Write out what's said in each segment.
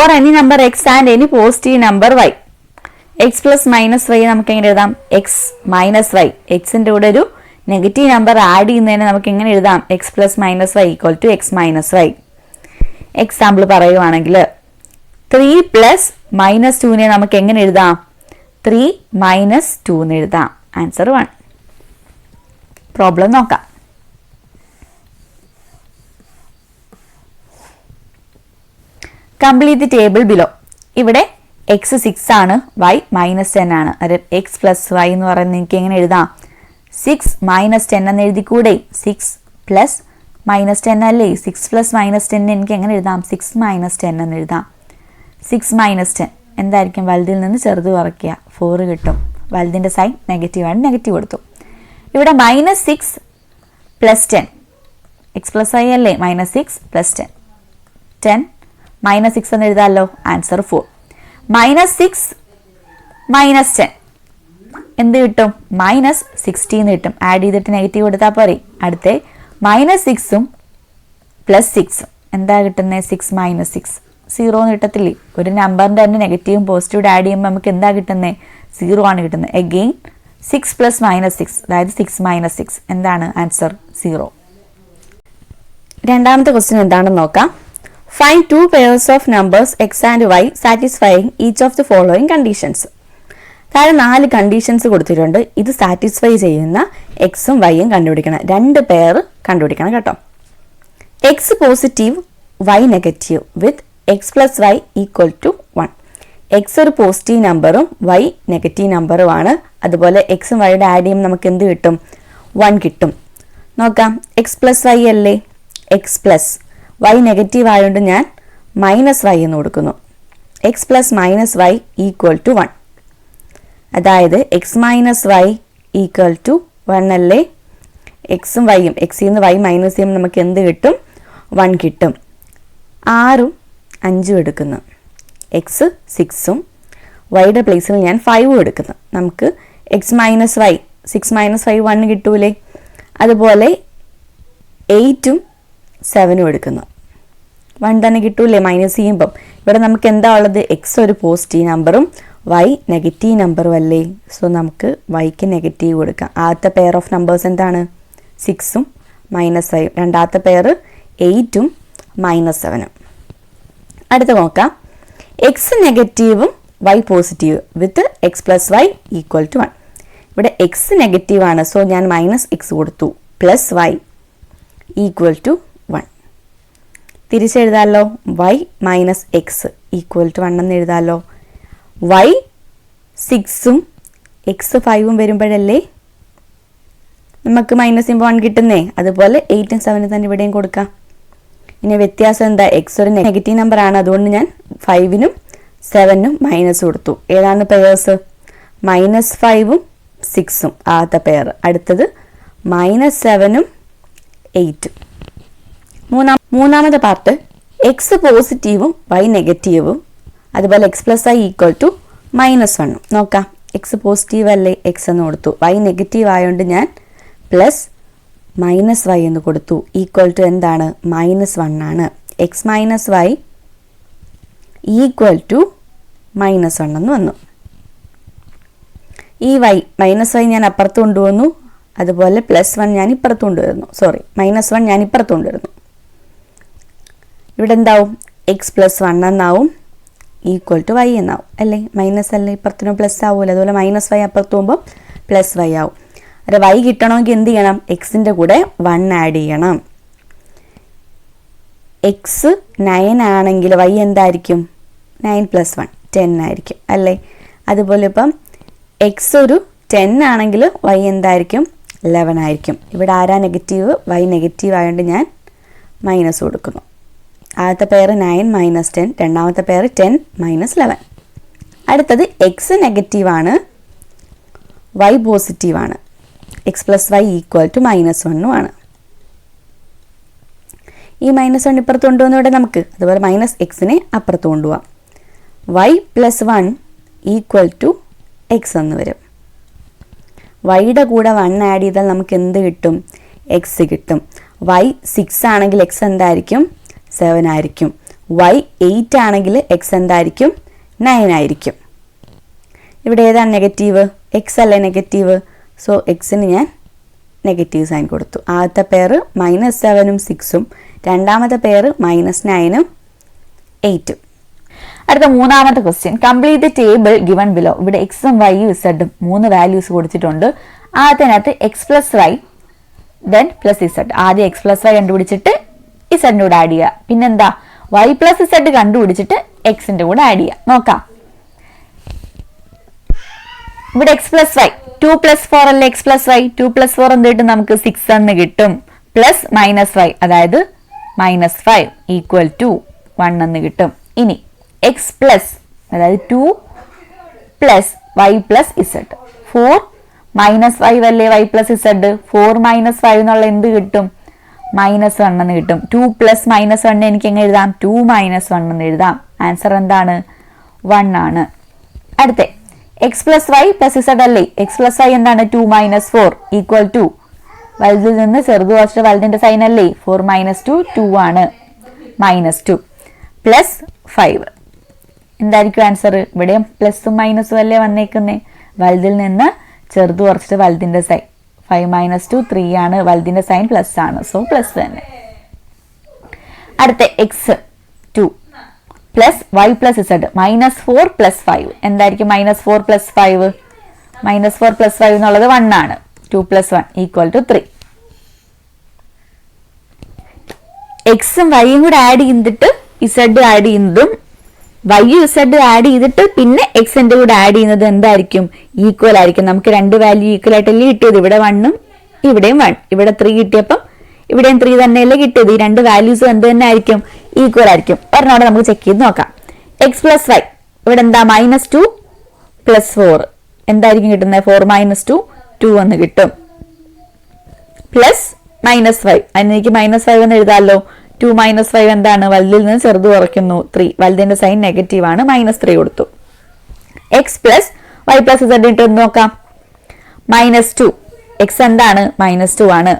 Four any number X and any positive number Y. X plus minus Y നമുക്ക് എങ്ങനെ എഴുതാം? X minus Y. എക്സിന്റെ കൂടെ ഒരു നെഗറ്റീവ് നമ്പർ ആഡ് ചെയ്യുന്നതിന് നമുക്ക് എങ്ങനെ എഴുതാം? X plus minus Y equal to X minus Y. Example പറയുവാണെങ്കിൽ 3 പ്ലസ് മൈനസ് 2നെ നമുക്ക് എങ്ങനെ എഴുതാം? 3 മൈനസ് 2 എന്ന് എഴുതാം. ആൻസർ 1. പ്രോബ്ലം നോക്കാം. Complete the table below. ഇവിടെ എക്സ് 6 ആണ്, വൈ -10 ആണ്. എക്സ് പ്ലസ് വൈ എന്ന് പറയുന്നത് എനിക്ക് എങ്ങനെ എഴുതാം? 6 - 10 എന്ന് എഴുതിക്കൂടെ? 6 പ്ലസ് -10 അല്ലേ? 6 പ്ലസ് -10 എനിക്ക് എങ്ങനെ എഴുതാം? 6 - 10 എന്ന് എഴുതാം. 6 - 10 എന്തായിരിക്കും? വലുതിൽ നിന്ന് ചെറുത് കുറയ്ക്കുക, 4 കിട്ടും. വലുതിൻ്റെ സൈൻ നെഗറ്റീവാണ്, നെഗറ്റീവ് കൊടുത്തു. ഇവിടെ -6 പ്ലസ് 10, എക്സ് പ്ലസ് വൈ അല്ലേ? -6 പ്ലസ് 10, 10 -6 എന്ന് എഴുതാമല്ലോ. ആൻസർ 4. -6 - 10 എന്ത് കിട്ടും? -16 കിട്ടും. ആഡ് ചെയ്തിട്ട് നെഗറ്റീവ് കൊടുത്താൽ പോരെ. അടുത്ത -6ഉം +6ഉം എന്താ കിട്ടുന്നത്? 6 - 6 0 എന്ന് കിട്ടത്തില്ലേ? ഒരു നമ്പറിൻ്റെ തന്നെ നെഗറ്റീവും പോസിറ്റീവും ആഡ് ചെയ്യുമ്പോൾ നമുക്ക് എന്താ കിട്ടുന്നത്? 0 ആണ് കിട്ടുന്നത്. അഗെയിൻ 6 പ്ലസ് -6 അതായത് 6 - 6 എന്താണ്? ആൻസർ 0. രണ്ടാമത്തെ ക്വസ്റ്റ്യൻ എന്താണെന്ന് നോക്കാം. Find 2 pairs of numbers x and y satisfying each of the following conditions. താഴെ 4 കണ്ടീഷൻസ് കൊടുത്തിട്ടുണ്ട്. ഇത് സാറ്റിസ്ഫൈ ചെയ്യുന്ന എക്സും വൈയും കണ്ടുപിടിക്കണം. 2 പെയർ കണ്ടുപിടിക്കണം കേട്ടോ. X positive, Y negative with X plus Y equal to 1. X ഒരു പോസിറ്റീവ് നമ്പറും വൈ നെഗറ്റീവ് നമ്പറുമാണ്. അതുപോലെ എക്സും വൈയുടെ ആഡ് ചെയ്യുമ്പോൾ നമുക്ക് എന്ത് കിട്ടും? 1 കിട്ടും. നോക്കാം. എക്സ് പ്ലസ് വൈ അല്ലേ? എക്സ് പ്ലസ് വൈ നെഗറ്റീവ് ആയതുകൊണ്ട് ഞാൻ -y എന്ന് കൊടുക്കുന്നു. X plus -y equal to 1. അതായത് എക്സ് -y ഈക്വൽ ടു 1 അല്ലേ? എക്സും വൈയും, എക്സിൽ നിന്ന് വൈ മൈനസ് ചെയ്യുമ്പോൾ നമുക്ക് എന്ത് കിട്ടും? 1 കിട്ടും. 6ഉം 5ഉം എടുക്കുന്നു. എക്സ് 6ഉം വൈയുടെ പ്ലേസിൽ ഞാൻ 5ഉം എടുക്കുന്നു. നമുക്ക് എക്സ് -y 6 - 5 1 കിട്ടൂലേ? അതുപോലെ 8ഉം 7ഉം എടുക്കുന്നു. 1 തന്നെ കിട്ടൂലേ മൈനസ് ചെയ്യുമ്പം? ഇവിടെ നമുക്ക് എന്താ ഉള്ളത്? എക്സ് ഒരു പോസിറ്റീവ് നമ്പറും വൈ നെഗറ്റീവ് നമ്പറും അല്ലേ? സോ നമുക്ക് വൈക്ക് നെഗറ്റീവ് കൊടുക്കാം. ആദ്യത്തെ പെയർ ഓഫ് നമ്പേഴ്സ് എന്താണ്? 6ഉം -5ഉം. രണ്ടാമത്തെ പെയർ 8ഉം -7ഉം. അടുത്ത നോക്കാം. എക്സ് നെഗറ്റീവും Y positive with X plus Y equal to 1. ഇവിടെ എക്സ് നെഗറ്റീവ് ആണ്, സോ ഞാൻ -x കൊടുത്തു. Plus Y equal to 1. തിരിച്ചെഴുതാമല്ലോ. y - x ഈക്വൽ ടു 1 എന്ന് എഴുതാമല്ലോ. y 6ഉം x 5ഉം വരുമ്പോഴല്ലേ നമുക്ക് മൈനസ് ചെയ്യുമ്പോൾ 1 കിട്ടുന്നേ. അതുപോലെ 8ഉം 7ഉം തന്നെ ഇവിടെയും കൊടുക്കാം. ഇനി വ്യത്യാസം എന്താ? എക്സ് ഒരു നെഗറ്റീവ് നമ്പർ ആണ്, അതുകൊണ്ട് ഞാൻ 5നും 7നും മൈനസ് കൊടുത്തു. ഏതാണ് പെയേഴ്സ്? -5ഉം 6ഉം ആദ്യത്തെ പെയർ. അടുത്തത് -7ഉം 8ഉം. മൂന്നാമത്തെ പാർട്ട് എക്സ് പോസിറ്റീവും വൈ നെഗറ്റീവും അതുപോലെ X plus Y equal to -1. നോക്കാം. എക്സ് പോസിറ്റീവ് അല്ലേ? എക്സ് എന്ന് കൊടുത്തു. വൈ നെഗറ്റീവ് ആയതുകൊണ്ട് ഞാൻ പ്ലസ് -y എന്ന് കൊടുത്തു. ഈക്വൽ ടു എന്താണ്? -1 ആണ്. എക്സ് -y ഈക്വൽ ടു -1 എന്ന് വന്നു. ഈ -y ഞാൻ അപ്പുറത്ത് കൊണ്ടുവന്നു. അതുപോലെ +1 ഞാൻ ഇപ്പുറത്ത് കൊണ്ടുവരുന്നു. -1 ഞാൻ ഇപ്പുറത്ത് കൊണ്ടുവരുന്നു. ഇവിടെ എന്താവും? എക്സ് പ്ലസ് 1 എന്നാവും, ഈക്വൽ ടു y എന്നാവും അല്ലേ? മൈനസ് അല്ലേ? ഇപ്പുറത്തിനും പ്ലസ് ആവുമല്ലോ. അതുപോലെ -y അപ്പുറത്ത് പോകുമ്പോൾ +y ആവും. അത് y കിട്ടണമെങ്കിൽ എന്ത് ചെയ്യണം? എക്സിൻ്റെ കൂടെ 1 ആഡ് ചെയ്യണം. എക്സ് 9 ആണെങ്കിൽ y എന്തായിരിക്കും? 9 + 1 10 ആയിരിക്കും അല്ലേ? അതുപോലെ ഇപ്പം എക്സ് ഒരു 10 ആണെങ്കിൽ y എന്തായിരിക്കും? 11 ആയിരിക്കും. ഇവിടെ ആരാ നെഗറ്റീവ്? y നെഗറ്റീവ് ആയതുകൊണ്ട് ഞാൻ മൈനസ് കൊടുക്കുന്നു. ആദ്യത്തെ പെയർ 9 - 10, രണ്ടാമത്തെ പെയർ 10 - 11. അടുത്തത് എക്സ് നെഗറ്റീവാണ്, y പോസിറ്റീവാണ്. X plus Y equal to -1 ആണ്. ഈ -1 ഇപ്പുറത്ത് കൊണ്ടുവന്നിവിടെ നമുക്ക് അതുപോലെ -xനെ അപ്പുറത്ത് കൊണ്ടുപോവാം. y + 1 ഈക്വൽ ടു x എന്ന് വരും. വൈയുടെ കൂടെ 1 ആഡ് ചെയ്താൽ നമുക്ക് എന്ത് കിട്ടും? x കിട്ടും. y 6 ആണെങ്കിൽ x എന്തായിരിക്കും? 7 ആയിരിക്കും. y 8 ആണെങ്കിൽ എക്സ് എന്തായിരിക്കും 9 ആയിരിക്കും. ഇവിടെ ഏതാണ് നെഗറ്റീവ്? എക്സ് അല്ലേ നെഗറ്റീവ്. സോ എക്സിന് ഞാൻ നെഗറ്റീവ് സൈൻ കൊടുത്തു. ആദ്യത്തെ പെയർ -7ഉം 6ഉം, രണ്ടാമത്തെ പെയർ -9ഉം 8ഉം. അടുത്ത മൂന്നാമത്തെ question, complete the table given below. ഇവിടെ എക്സും വൈയും ഇസഡും 3 വാല്യൂസ് കൊടുത്തിട്ടുണ്ട്. ആദ്യത്തിനകത്ത് x plus y then plus z. ആദ്യം എക്സ് പ്ലസ് വൈ കണ്ടുപിടിച്ചിട്ട് ഇസഡിന്റെ കൂടെ ആഡ് ചെയ്യുക. പിന്നെന്താ വൈ പ്ലസ് ഇസഡ് കണ്ടുപിടിച്ചിട്ട് എക്സിന്റെ കൂടെ ആഡ് ചെയ്യുക. നോക്കാം. ഇവിടെ എക്സ് പ്ലസ് വൈ 2 + 4 അല്ലേ എക്സ് പ്ലസ് വൈ. 2 + 4 എന്ത് കിട്ടും? നമുക്ക് 6 എന്ന് കിട്ടും. പ്ലസ് -y അതായത് -5 = 1 എന്ന് കിട്ടും. ഇനി എക്സ് പ്ലസ് അതായത് 2 + y + z 4 -5 അല്ലേ y + z. 4 - 5 എന്നുള്ള എന്ത് കിട്ടും? -1 എന്ന് കിട്ടും. 2 + -1 എനിക്ക് എങ്ങനെ എഴുതാം? 2 - 1 എന്ന് എഴുതാം. ആൻസർ എന്താണ്? 1 ആണ്. അടുത്ത X plus Y plus Z അല്ലേ. എക്സ് പ്ലസ് വൈ എന്താണ്? 2 - 4 = 2. വലുതിൽ നിന്ന് ചെറുത് കുറച്ചിട്ട് വലുതിന്റെ സൈൻ അല്ലേ. 4 - 2 2 ആണ്. -2 പ്ലസ് 5 എന്തായിരിക്കും ആൻസർ? ഇവിടെയും പ്ലസും മൈനസും അല്ലേ വന്നേക്കുന്നേ. വലുതിൽ നിന്ന് ചെറുത് കുറച്ചിട്ട് വലുതിന്റെ സൈൻ 5 - 2 3 ആണ്. വലുതിന്റെ സൈൻ പ്ലസ് ആണ്. സോ പ്ലസ് തന്നെ. അടുത്ത X 2 plus Y plus Z -4 + 5 എന്തായിരിക്കും? -4 + 5 -4 + 5 എന്നുള്ളത് 1 ആണ്. 2 + 1 = 3. എക്സും വൈയും കൂടെ ആഡ് ചെയ്തിട്ട് ഇസഡ് ആഡ് ചെയ്യുന്നതും വൈയും ഇസഡ് ആഡ് ചെയ്തിട്ട് പിന്നെ എക്സിന്റെ കൂടെ ആഡ് ചെയ്യുന്നത് എന്തായിരിക്കും? ഈക്വൽ ആയിരിക്കും. നമുക്ക് 2 വാല്യൂ ഈക്വൽ ആയിട്ടല്ലേ കിട്ടിയത്. ഇവിടെ 1ഉം ഇവിടെയും 1. ഇവിടെ 3 കിട്ടിയപ്പം ഇവിടെയും 3 തന്നെയല്ലേ കിട്ടിയത്. ഈ 2 വാല്യൂസ് എന്ത് തന്നെ ആയിരിക്കും? ഈക്വൽ ആയിരിക്കും. ഒരെണ്ണോടെ നമുക്ക് ചെക്ക് ചെയ്ത് നോക്കാം. എക്സ് പ്ലസ് വൈ ഇവിടെ എന്താ? -2 + 4 എന്തായിരിക്കും കിട്ടുന്നത്? 4 - 2 2 എന്ന് കിട്ടും. പ്ലസ് -5 അതിനെനിക്ക് -5 എന്ന് എഴുതാമല്ലോ. 2 - 5 എന്താണ്? വലുതിൽ നിന്ന് ചെറുത് കുറയ്ക്കുന്നു 3. വലുതിന്റെ സൈൻ നെഗറ്റീവ് ആണ്. -3 കൊടുത്തു. X plus Y plus Z ഇട്ട് നോക്കാം. -2 എക്സ് എന്താണ്? -2 ആണ്.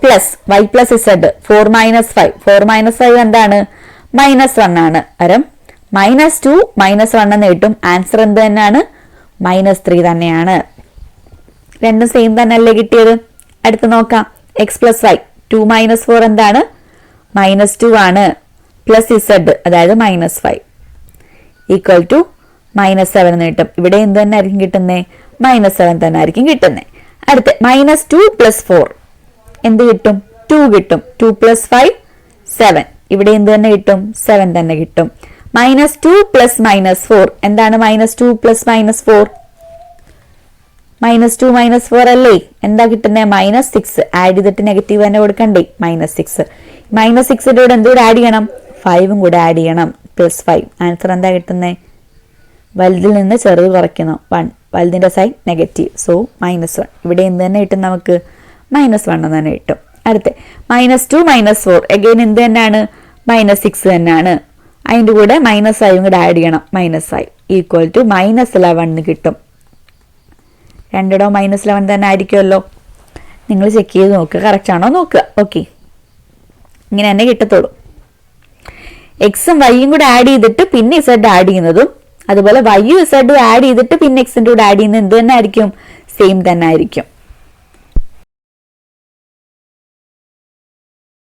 പ്ലസ് വൈ പ്ലസ് ഇസഡ് 4 - 5 4 - 5 എന്താണ്? -1 ആണ്. അരം -2 -1 എന്ന് കിട്ടും. ആൻസർ എന്ത് തന്നെയാണ്? -3 തന്നെയാണ്. രണ്ടും സെയിം തന്നെ അല്ലേ കിട്ടിയത്. അടുത്ത് നോക്കാം. എക്സ് പ്ലസ് വൈ 2 - 4 എന്താണ്? -2 ആണ്. പ്ലസ് ഇസഡ് അതായത് -5 = -7 എന്ന് കിട്ടും. ഇവിടെ എന്ത് തന്നെ ആയിരിക്കും കിട്ടുന്നത്? -7 തന്നെ ആയിരിക്കും കിട്ടുന്നത്. അടുത്ത -2 + 4 എന്ത് കിട്ടും? 2 കിട്ടും. 2 + 5 7 ഇവിടെ എന്ത് തന്നെ കിട്ടും? 7 തന്നെ കിട്ടും. -2 + -4 എന്താണ്? -2 + -4 -2 - 4 അല്ലേ. എന്താ കിട്ടുന്നത്? -6 ആഡ് ചെയ്തിട്ട് നെഗറ്റീവ് തന്നെ കൊടുക്കണ്ടേ. -6 -6ന്റെ കൂടെ എന്തുകൂടെ ആഡ് ചെയ്യണം? 5ഉം കൂടെ ആഡ് ചെയ്യണം. +5 ആൻസർ എന്താ കിട്ടുന്നത്? വലുതിൽ നിന്ന് ചെറുത് കുറയ്ക്കുന്നു 1. വലുതിന്റെ സൈൻ നെഗറ്റീവ്. സോ -1. ഇവിടെ എന്ത് തന്നെ കിട്ടും? നമുക്ക് -1 തന്നെ കിട്ടും. അടുത്ത -2 - 4 അഗൈൻ എന്ത് തന്നെയാണ്? -6 തന്നെയാണ്. അതിൻ്റെ കൂടെ -5ഉം കൂടെ ആഡ് ചെയ്യണം. -5 = -11 എന്ന് കിട്ടും. രണ്ടിടവും -11 തന്നെ ആയിരിക്കുമല്ലോ. നിങ്ങൾ ചെക്ക് ചെയ്ത് നോക്കുക. കറക്റ്റ് ആണോ നോക്കുക. ഓക്കെ, ഇങ്ങനെ തന്നെ കിട്ടത്തുള്ളൂ. എക്സും വൈയും കൂടെ ആഡ് ചെയ്തിട്ട് പിന്നെ ഇസഡ് ആഡ് ചെയ്യുന്നതും അതുപോലെ വൈയും ഇസഡും ആഡ് ചെയ്തിട്ട് പിന്നെ എക്സിൻ്റെ കൂടെ ആഡ് ചെയ്യുന്നത് എന്ത് തന്നെ ആയിരിക്കും? സെയിം തന്നെ ആയിരിക്കും.